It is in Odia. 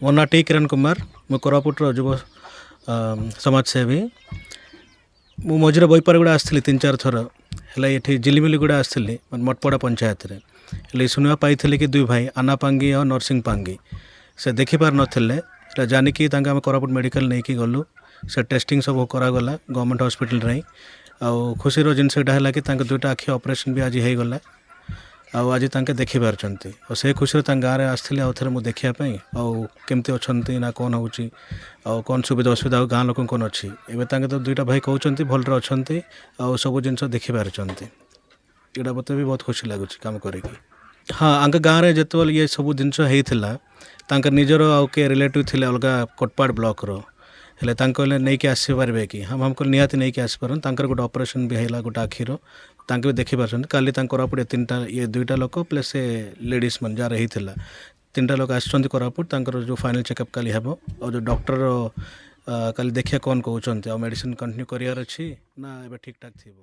ମୋ ନାଁ ଟି କିରଣ କୁମାର। ମୁଁ କୋରାପୁଟର ଯୁବ ସମାଜସେବୀ। ମୁଁ ମଝିରେ ବୈପାରଗୁଡ଼ା ଆସିଥିଲି 3-4 ଥର। ହେଲେ ଏଠି ଝିଲିମିଲିଗୁଡ଼ା ଆସିଥିଲି ମଠପଡ଼ା ପଞ୍ଚାୟତରେ। ହେଲେ ଶୁଣିବା ପାଇଥିଲି କି 2 ଭାଇ ଆନା ପାଙ୍ଗି ଆଉ ନରସିଂହ ପାଙ୍ଗି ସେ ଦେଖିପାରୁନଥିଲେ। ହେଲେ ଜାଣିକି ତାଙ୍କୁ ଆମେ କୋରାପୁଟ ମେଡ଼ିକାଲ ନେଇକି ଗଲୁ। ସେ ଟେଷ୍ଟିଂ ସବୁ କରାଗଲା ଗଭର୍ଣ୍ଣମେଣ୍ଟ ହସ୍ପିଟାଲରେ। ଆଉ ଖୁସିର ଜିନିଷ ଏଇଟା ହେଲା କି ତାଙ୍କ 2ଟା ଆଖି ଅପରେସନ୍ ବି ଆଜି ହେଇଗଲା। ଆଉ ଆଜି ତାଙ୍କେ ଦେଖିପାରୁଛନ୍ତି। ଆଉ ସେ ଖୁସିରେ ତାଙ୍କ ଗାଁରେ ଆସିଥିଲେ ଆଉ ଥରେ ମୁଁ ଦେଖିବା ପାଇଁ ଆଉ କେମିତି ଅଛନ୍ତି ନା କ'ଣ ହେଉଛି ଆଉ କ'ଣ ସୁବିଧା ଅସୁବିଧା ଆଉ ଗାଁ ଲୋକଙ୍କୁ କ'ଣ ଅଛି। ଏବେ ତାଙ୍କେ ତ 2ଟା ଭାଇ କହୁଛନ୍ତି ଭଲରେ ଅଛନ୍ତି ଆଉ ସବୁ ଜିନିଷ ଦେଖିପାରୁଛନ୍ତି। ଏଇଟା ମୋତେ ବି ବହୁତ ଖୁସି ଲାଗୁଛି କାମ କରିକି। ହଁ ଆଙ୍କ ଗାଁରେ ଯେତେବେଳେ ଇଏ ସବୁ ଜିନିଷ ହେଇଥିଲା ତାଙ୍କ ନିଜର ଆଉ କିଏ ରିଲେଟିଭ୍ ଥିଲେ ଅଲଗା କୋଟପାଡ଼ ବ୍ଲକର। ହେଲେ ତାଙ୍କ କହିଲେ ନେଇକି ଆସିପାରିବେ କି? ହଁ ଆମକୁ ନିହାତି ନେଇକି ଆସିପାରନ୍ତି। ତାଙ୍କର ଗୋଟେ ଅପରେସନ୍ ବି ହେଲା ଗୋଟେ ଆଖିର। ତାଙ୍କେ ବି ଦେଖିପାରୁଛନ୍ତି। କାଲି ତାଙ୍କ କୋରାପୁଟ 2ଟା ଲୋକ ପ୍ଲସ୍ ସେ ଲେଡ଼ିଜ୍ ମାନେ ଯାହାର ହେଇଥିଲା 3ଟା ଲୋକ ଆସିଛନ୍ତି କୋରାପୁଟ। ତାଙ୍କର ଯେଉଁ ଫାଇନାଲ୍ ଚେକଅପ୍ କାଲି ହେବ। ଆଉ ଯେଉଁ ଡକ୍ଟର କାଲି ଦେଖିବା କ'ଣ କହୁଛନ୍ତି ଆଉ ମେଡ଼ିସିନ୍ କଣ୍ଟିନ୍ୟୁ କରିବାର ଅଛି ନା ଏବେ ଠିକ୍ ଠାକ୍ ଥିବ।